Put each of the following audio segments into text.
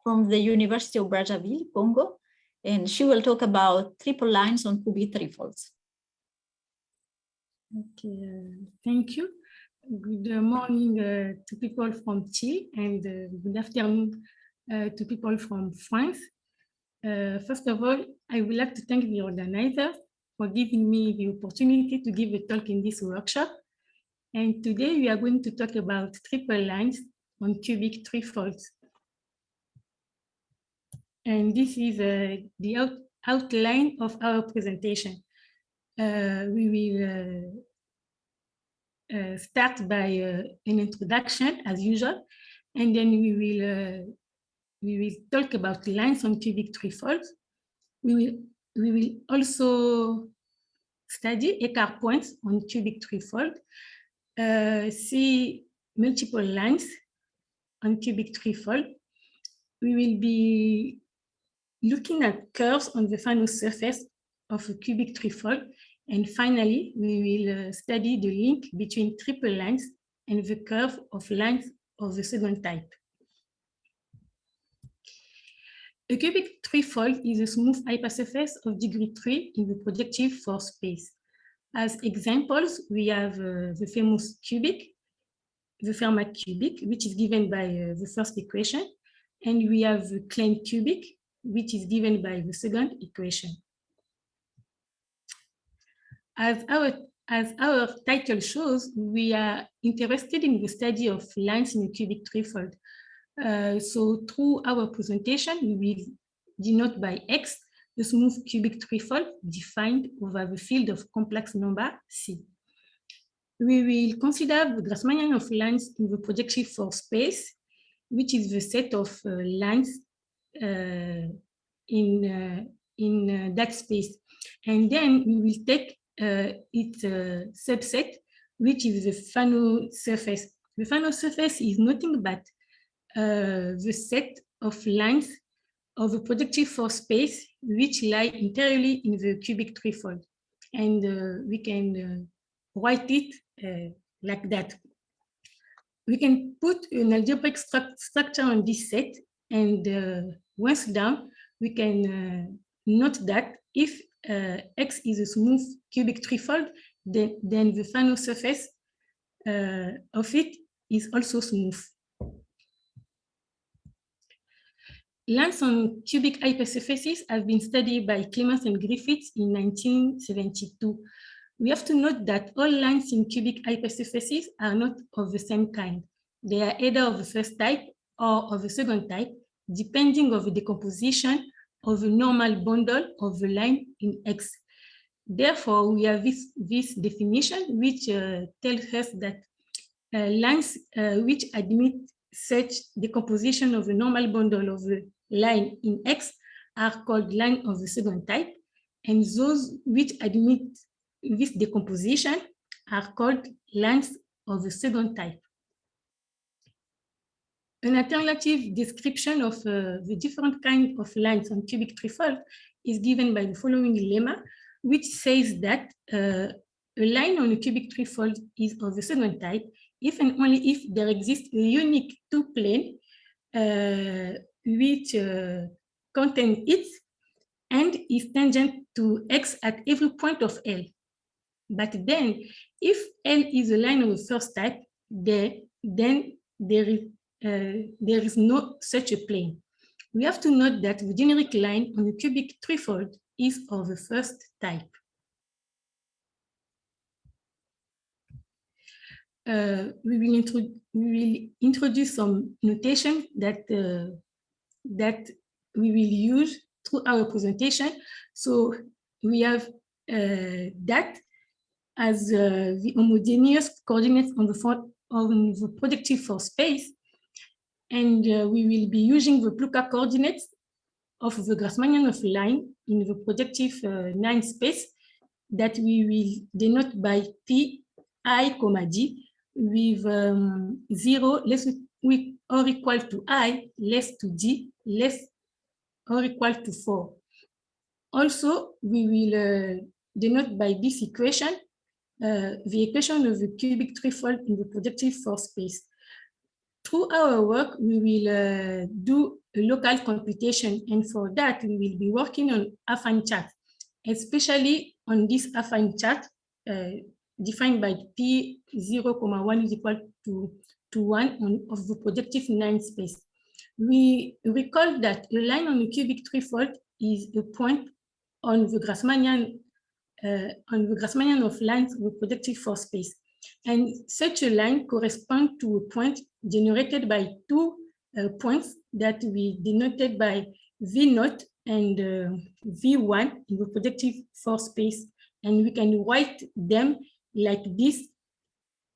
from the University of Brazzaville, Congo, and she will talk about triple lines on cubic trifolds. Okay, thank you. Good morning to people from Chile, and good afternoon to people from France. First of all, I would like to thank the organizers for giving me the opportunity to give a talk in this workshop. And today we are going to talk about triple lines on cubic trifolds. And this is the outline of our presentation. We will start by an introduction as usual, and then we will talk about lines on cubic trifolds. We will also study Eckart points on cubic trifold, see multiple lines on cubic trifold. We will be looking at curves on the final surface of a cubic trifold. And finally, we will study the link between triple lines and the curve of lines of the second type. A cubic trifold is a smooth hypersurface of degree 3 in the projective force space. As examples, we have the famous cubic, the Fermat cubic, which is given by the first equation, and we have the Klein cubic, which is given by the second equation. As our title shows, we are interested in the study of lines in a cubic trifold. So through our presentation, we will denote by X the smooth cubic trifold defined over the field of complex number C. We will consider the Grassmannian of lines in the projective force space, which is the set of lines in that space. And then we will take its subset, which is the Fano surface. The Fano surface is nothing but the set of lines of the projective force space which lie interiorly in the cubic trifold. And we can write it like that. We can put an algebraic structure on this set, and once done, we can note that if X is a smooth cubic trifold, then the Fano surface of it is also smooth. Lines on cubic hypersurfaces have been studied by Clemens and Griffiths in 1972. We have to note that all lines in cubic hypersurfaces are not of the same kind. They are either of the first type or of the second type, depending on the decomposition of the normal bundle of the line in X. Therefore, we have this definition which tells us that lines which admit such decomposition of the normal bundle of the line in X are called lines of the second type, and those which admit this decomposition are called lines of the second type. An alternative description of the different kinds of lines on cubic trifold is given by the following lemma, which says that a line on a cubic trifold is of the second type if and only if there exists a unique two-plane which contain it and is tangent to X at every point of L. But then, if L is a line of the first type, then there is no such a plane. We have to note that the generic line on the cubic trifold is of the first type. We will introduce some notation that we will use through our presentation. So we have that as the homogeneous coordinates on the projective force space, and we will be using the Plukha coordinates of the Grassmannian of line in the projective line space that we will denote by P I, D, with 0 less or equal to I, less to D, less or equal to 4. Also, we will denote by this equation the equation of the cubic trifold in the projective force space. Through our work, we will do a local computation. And for that, we will be working on affine chart, especially on this affine chart defined by P0,1 is equal to 1 of the projective line space. We recall that a line on a cubic threefold is a point on the Grassmannian of lines with projective force space. And such a line corresponds to a point generated by two points that we denoted by V0 and V1 in the projective force space. And we can write them like this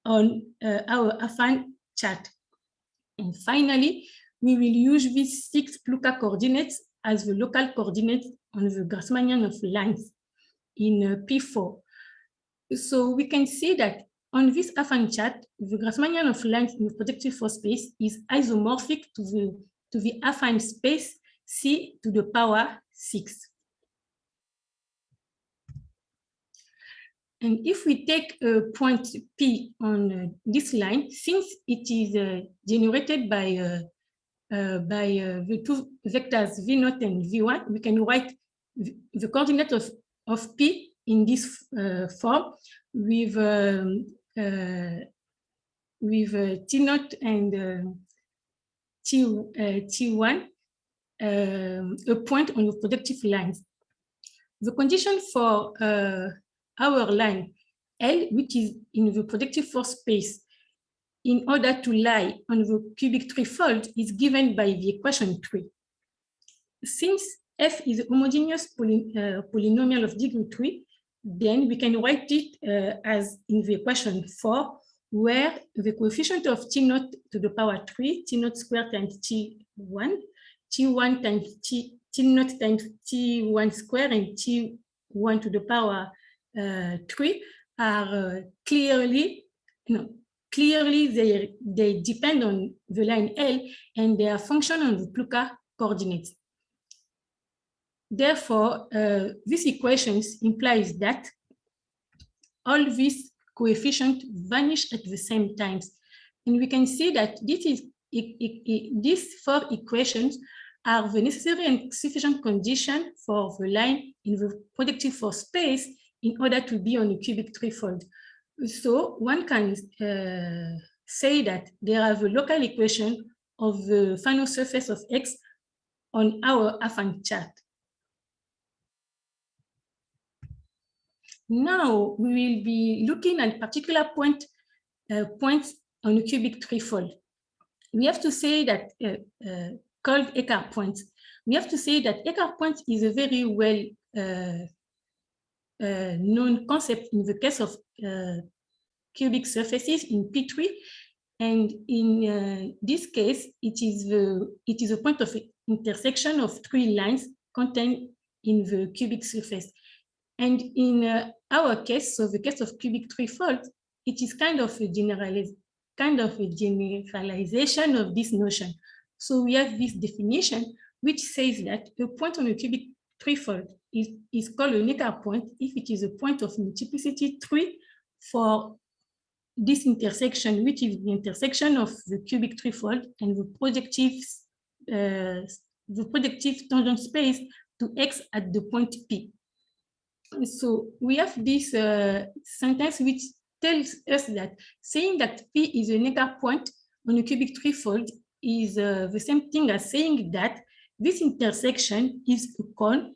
on our affine chart. And finally, we will use these 6 Pluka coordinates as the local coordinates on the Grassmannian of lines in P4. So we can see that on this affine chart, the Grassmannian of lines in the projective force space is isomorphic to the affine space C to the power 6. And if we take a point P on this line, since it is generated by the two vectors V0 and V1, we can write the coordinate of P in this form with T0 and T1, a point on the projective lines. The condition for our line L, which is in the projective force space, in order to lie on the cubic threefold, is given by the equation 3. Since f is a homogeneous polynomial of degree 3, then we can write it as in the equation 4, where the coefficient of T0 to the power 3, T0 squared times T1, T1 times T0 times T1 squared, and T1 to the power 3 are clearly they depend on the line L, and they are function on the Pluka coordinates. Therefore, this equation implies that all these coefficients vanish at the same times. And we can see that these 4 equations are the necessary and sufficient condition for the line in the projective force space in order to be on a cubic threefold. So one can say that there are the local equation of the final surface of X on our affine chart. Now we will be looking at particular points on a cubic threefold. We have to say that called Eckart points. We have to say that Eckart point is a very well known concept in the case of cubic surfaces in P3, and in this case, it is a point of intersection of 3 lines contained in the cubic surface. And in our case, so the case of cubic threefold, it is kind of a generalization of this notion. So we have this definition which says that a point on a cubic threefold is called an Eckart point if it is a point of multiplicity 3 for this intersection, which is the intersection of the cubic threefold and the projective tangent space to X at the point P. So we have this sentence which tells us that saying that P is an Eckart point on a cubic threefold is the same thing as saying that this intersection is a cone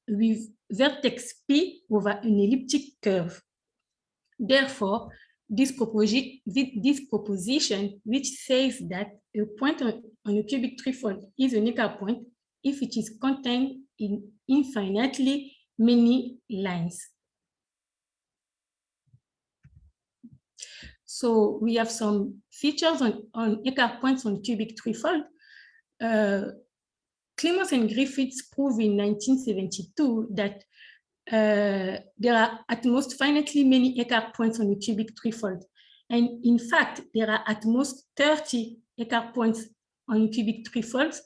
with vertex P over an elliptic curve. Therefore, this proposition which says that a point on a cubic threefold is an Eckart point if it is contained in infinitely many lines. So we have some features on Eckart points on cubic threefold. Clemens and Griffiths proved in 1972 that there are at most finitely many Eckart points on a cubic threefold. And in fact, there are at most 30 Eckart points on cubic threefolds,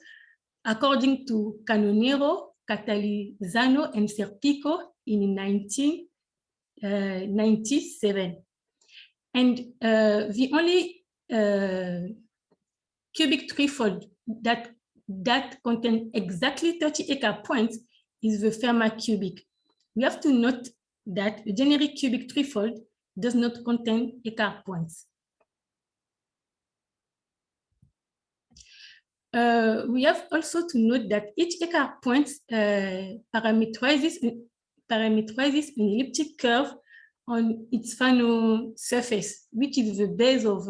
according to Canonero, Catalizano, and Serpico in 1997. And the only cubic threefold that that contains exactly 30 Eckart points is the Fermat cubic. We have to note that the generic cubic threefold does not contain Eckart points. We have also to note that each Eckart point parameterizes an elliptic curve on its final surface, which is the base of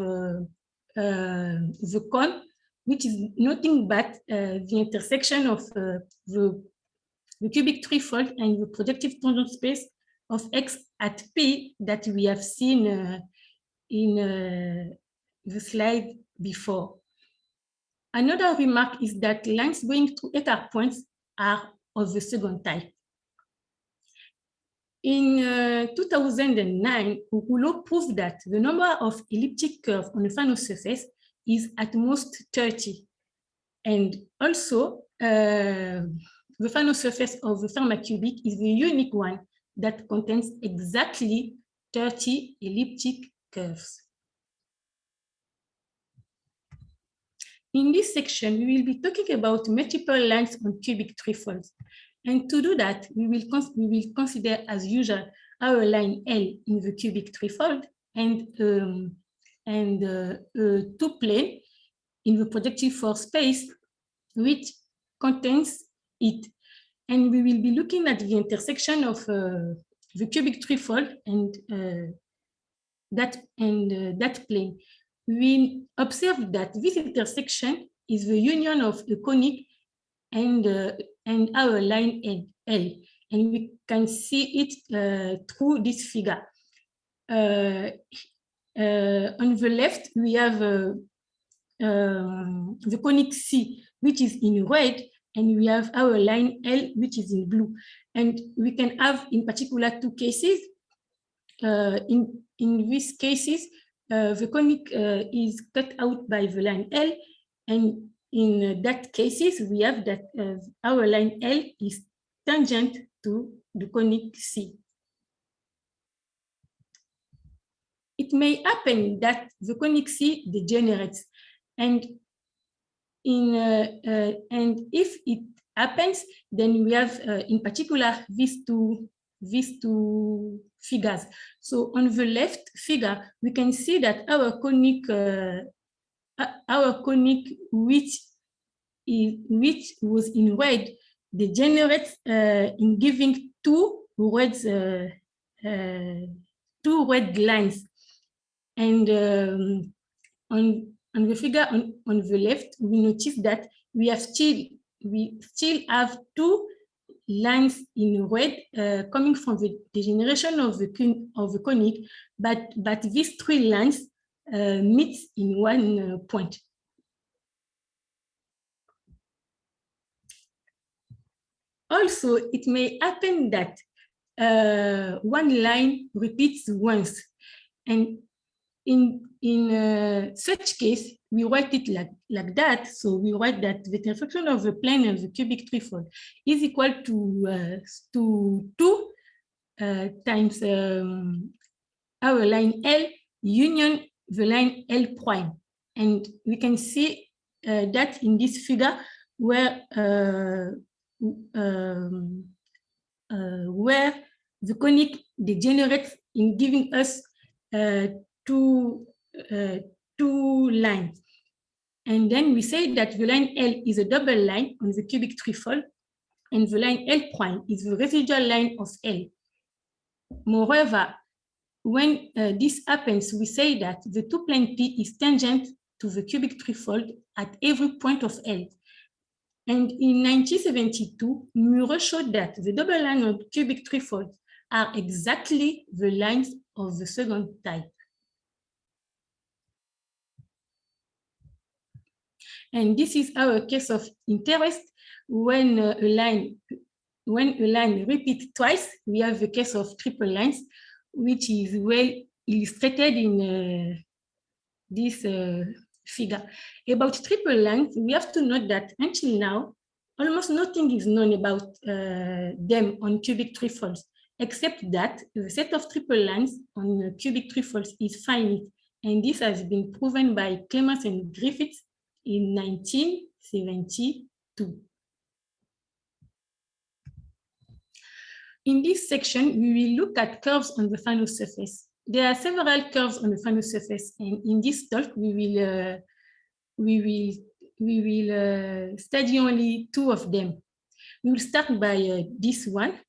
the cone, which is nothing but the intersection of the cubic threefold and the projective tangent space of X at P that we have seen in the slide before. Another remark is that lines going through Eckart points are of the second type. In 2009, Rouleau proved that the number of elliptic curves on the final surface is at most 30. And also, the final surface of the Fermat cubic is the unique one that contains exactly 30 elliptic curves. In this section, we will be talking about multiple lines on cubic threefolds. And to do that, we will consider, as usual, our line L in the cubic threefold and two plane in the projective force space, which contains it. And we will be looking at the intersection of the cubic threefold and that plane. We observe that this intersection is the union of the conic and our line L, and we can see it through this figure. On the left, we have the conic C, which is in red, and we have our line L, which is in blue. And we can have, in particular, two cases. In these cases, the conic is cut out by the line L, and in that cases, we have that our line L is tangent to the conic C. It may happen that the conic C degenerates, and if it happens, then we have, in particular, these two figures. So on the left figure, we can see that our conic, which was in red, degenerates in giving two red lines. And on the figure on the left, we notice that we still have two lines in red coming from the degeneration of the conic, but these three lines meet in one point. Also, it may happen that one line repeats once, and in such case, we write it like that. So we write that the intersection of the plane and the cubic threefold is equal to 2 times our line L union the line L prime. And we can see that in this figure where the conic degenerates in giving us two lines. And then we say that the line L is a double line on the cubic threefold, and the line L prime is the residual line of L. Moreover, when this happens, we say that the two plane P is tangent to the cubic threefold at every point of L. And in 1972, Mure showed that the double line of cubic threefold are exactly the lines of the second type. And this is our case of interest. When a line repeats twice, we have the case of triple lines, which is well illustrated in this figure. About triple lines, we have to note that until now, almost nothing is known about them on cubic threefolds, except that the set of triple lines on cubic threefolds is finite. And this has been proven by Clements and Griffiths in 1973. 2. In this section, we will look at curves on the final surface. There are several curves on the final surface, and in this talk, we will study only 2 of them. We will start by this one,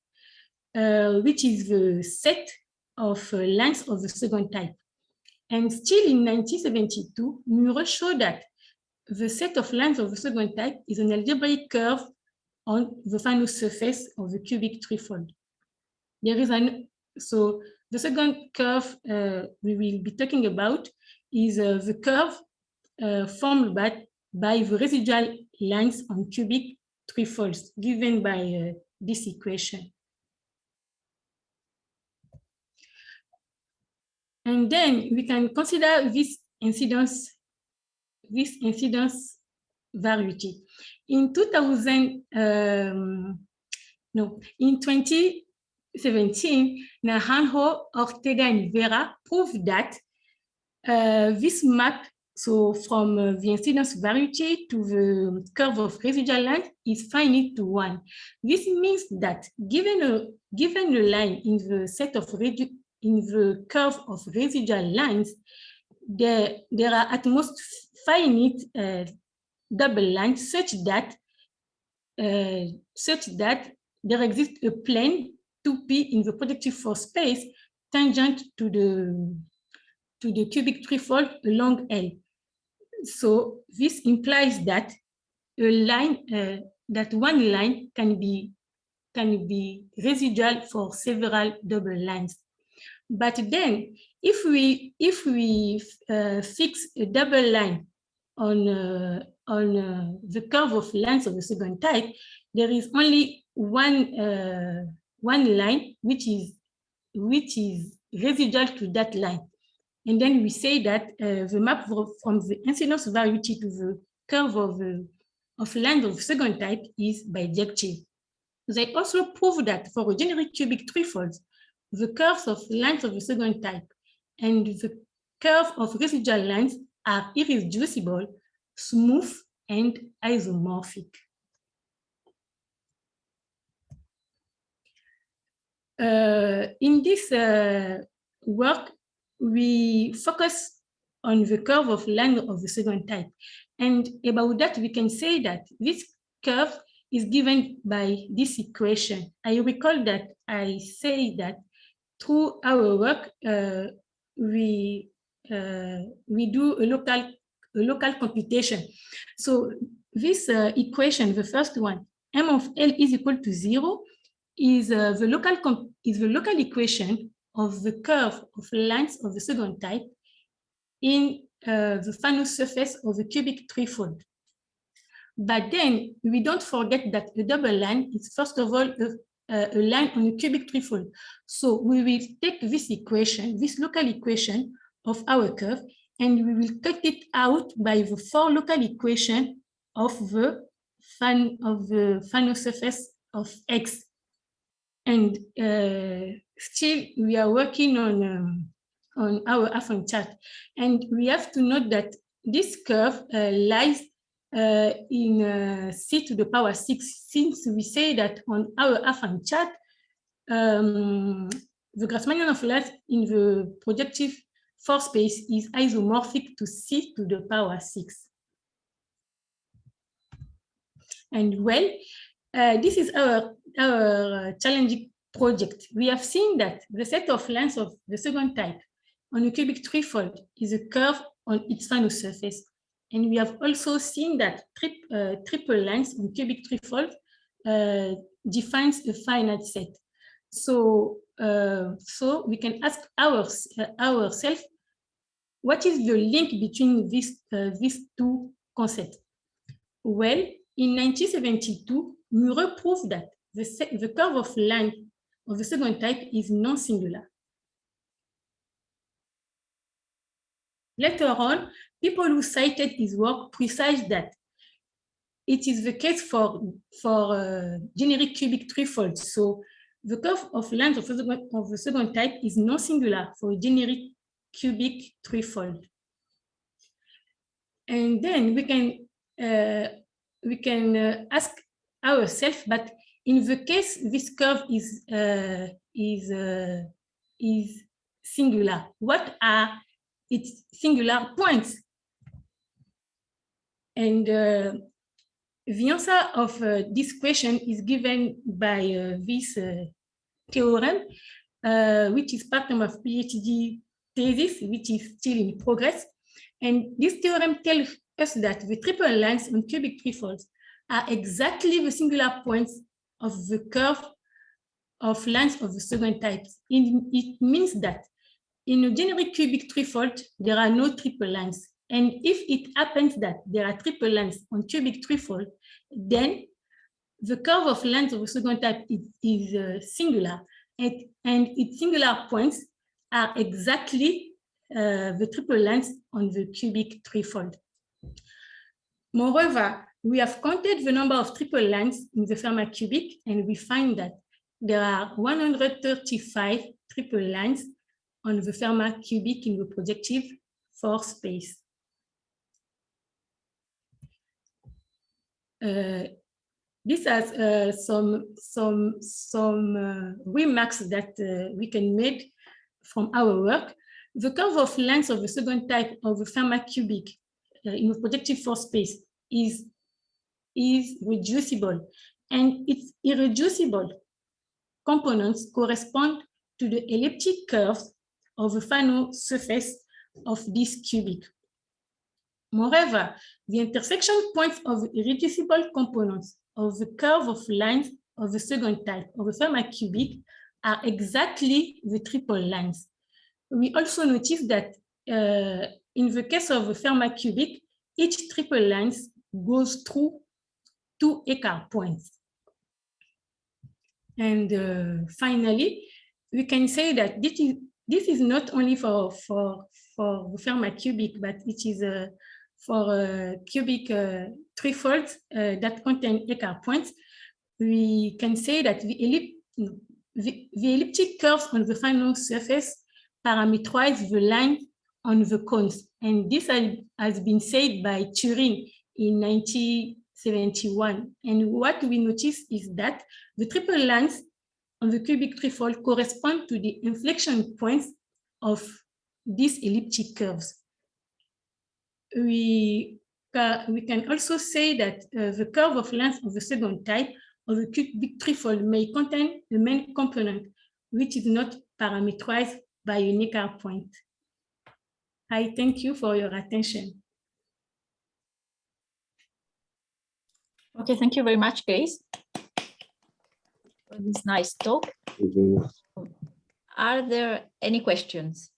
which is the set of lines of the second type. And still in 1972, Murray showed that the set of lines of the second type is an algebraic curve on the final surface of the cubic threefold. There is so the second curve we will be talking about is the curve formed by the residual lines on cubic threefolds given by this equation. And then we can consider this incidence variety. In 2017, Naranjo, Ortega, and Vera proved that this map, so from the incidence variety to the curve of residual lines, is finite to 1. This means that given a line in the set of in the curve of residual lines, there are at most finite double lines such that there exists a plane 2p in the projective force space tangent to the cubic threefold along L. So this implies that a line that one line can be residual for several double lines. But then, if we fix a double line on the curve of lines of the second type, there is only one line which is residual to that line, and then we say that the map from the incidence variety to the curve of lines of the second type is bijective. They also prove that for a generic cubic threefolds, the curves of lines of the second type and the curve of residual lines are irreducible, smooth, and isomorphic. In this work, we focus on the curve of line of the second type. And about that, we can say that this curve is given by this equation. I recall that I say that through our work, we do a local computation. So this equation, the first one, m of L is equal to 0, is the local equation of the curve of lines of the second type in the final surface of the cubic threefold. But then we don't forget that a double line is first of all a line on a cubic threefold. So we will take this equation, this local equation of our curve, and we will cut it out by the 4 local equation of the final surface of X. And still we are working on our Afan chart. And we have to note that this curve lies in c to the power 6, since we say that on our Afan chart, the Grassmannian of light in the projective force space is isomorphic to c to the power 6. And well, this is our challenging project. We have seen that the set of lines of the second type on a cubic threefold is a curve on its final surface. And we have also seen that triple lines on cubic threefold defines a finite set. So, so we can ask ourselves, what is the link between these 2 concepts? Well, in 1972, Murray proved that the curve of line of the second type is non-singular. Later on, people who cited his work precise that it is the case for generic cubic threefolds. So the curve of lines of the second type is non-singular for a generic cubic threefold. And then we can we can ask ourselves, but in the case this curve is singular, what are its singular points? And the answer of this question is given by this theorem, which is part of my PhD thesis, which is still in progress. And this theorem tells us that the triple lines on cubic trefoils are exactly the singular points of the curve of lines of the second type. It means that in a generic cubic trefoil, there are no triple lines. And if it happens that there are triple lines on cubic trefoil, then the curve of lines of the second type is singular, and its singular points are exactly the triple lines on the cubic trefoil. Moreover, we have counted the number of triple lines in the Fermat cubic, and we find that there are 135 triple lines on the Fermat cubic in the projective force space. This has some remarks that we can make from our work. The curve of length of the second type of the Fermat cubic in the projective force space is reducible, and its irreducible components correspond to the elliptic curves of the final surface of this cubic. Moreover, the intersection points of the irreducible components of the curve of lines of the second type of the Fermat cubic are exactly the triple lines. We also notice that in the case of the Fermat cubic, each triple line goes through 2 Eckart points. And finally, we can say that this is not only for the Fermat cubic, but it is for cubic trefoils that contain Eckart points. We can say that the elliptic curves on the final surface parameterize the line on the cones. And this has been said by Turing in 1971. And what we notice is that the triple lines on the cubic trefoil correspond to the inflection points of these elliptic curves. We can also say that the curve of length of the second type of the cubic trefoil may contain the main component, which is not parameterized by a Eckart point. I thank you for your attention. Okay, thank you very much, Grace, for this nice talk. Are there any questions?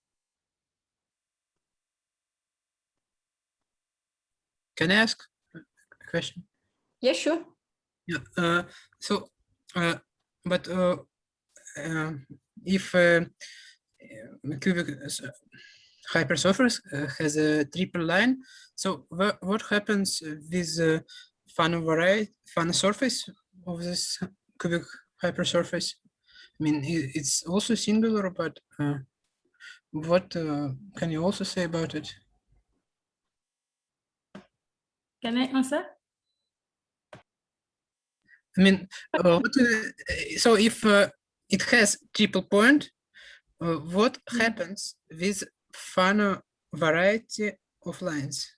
Can I ask a question? Yeah, sure. Yeah. If cubic hypersurface has a triple line, so what happens with final surface of this cubic hypersurface? I mean, it's also singular, but what can you also say about it? Can I answer? I mean, so if it has triple point, what happens with final variety of lines?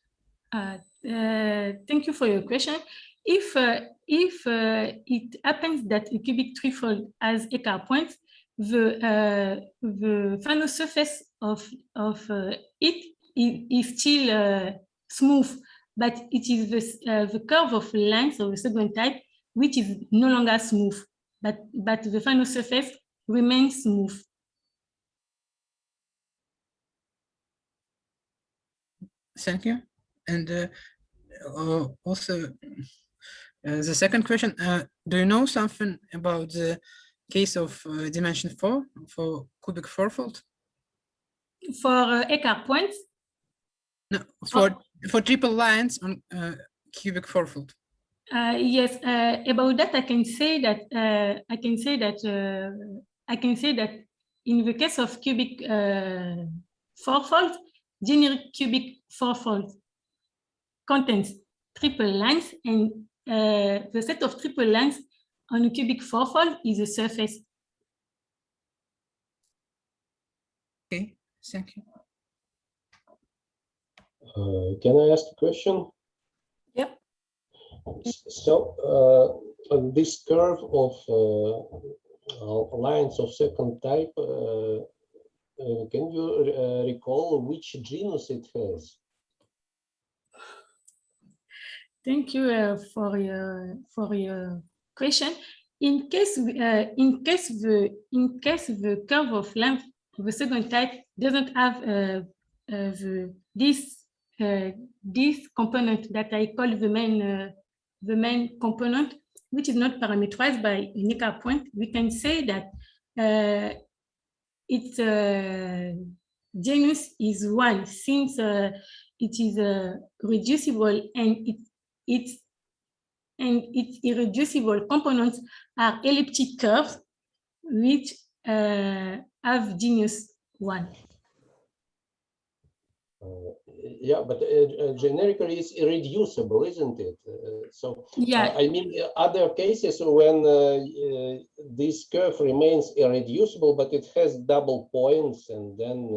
Thank you for your question. If it happens that a cubic trefoil has Eckart points, the final surface of it is still smooth, but it is the curve of length of the second type which is no longer smooth, but the final surface remains smooth. Thank you. And also, the second question, do you know something about the case of dimension 4 for cubic fourfold? For Eckart points? No, for triple lines on cubic fourfold. Yes, about that I can say that in the case of cubic fourfold, generic cubic fourfold contains triple lines, and the set of triple lines on a cubic fourfold is a surface. Okay, thank you. Can I ask a question? Yep. So this curve of lines of second type, can you recall which genus it has? Thank you for your question. In case the curve of length of the second type doesn't have this component that I call the main component, which is not parameterized by a Necker point, we can say that its genus is 1, since it is reducible and its irreducible components are elliptic curves which have genus 1. Yeah, but generically it's irreducible, isn't it? So yeah, I mean, other cases when this curve remains irreducible, but it has double points, and then,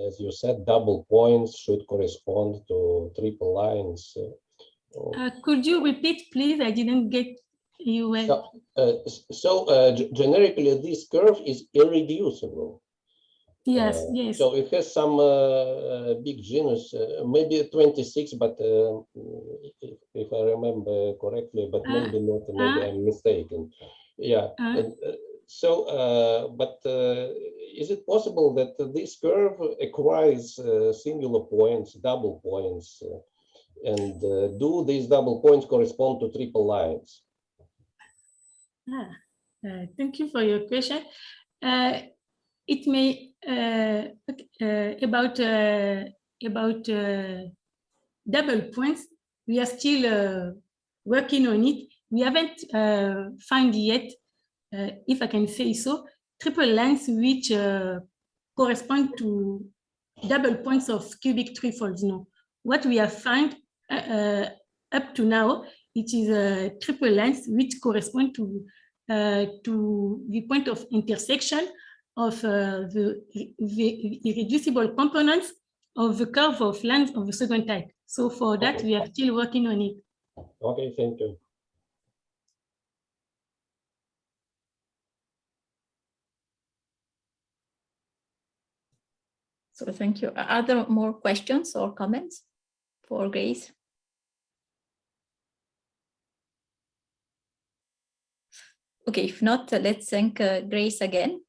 as you said, double points should correspond to triple lines. could you repeat, please? I didn't get you well. Generically, this curve is irreducible. Yes, yes. So it has some big genus, maybe 26, but if I remember correctly, but maybe not, maybe I'm mistaken. Yeah. But is it possible that this curve acquires singular points, double points, and do these double points correspond to triple lines? Thank you for your question. It may about double points. We are still working on it. We haven't found yet, if I can say so, triple lines which correspond to double points of cubic threefolds. No, what we have found up to now, it is triple lines which correspond to the point of intersection of the irreducible components of the curve of length of the second type. So for that, we are still working on it. Okay, thank you. So thank you. Are there more questions or comments for Grace? Okay, if not, let's thank Grace again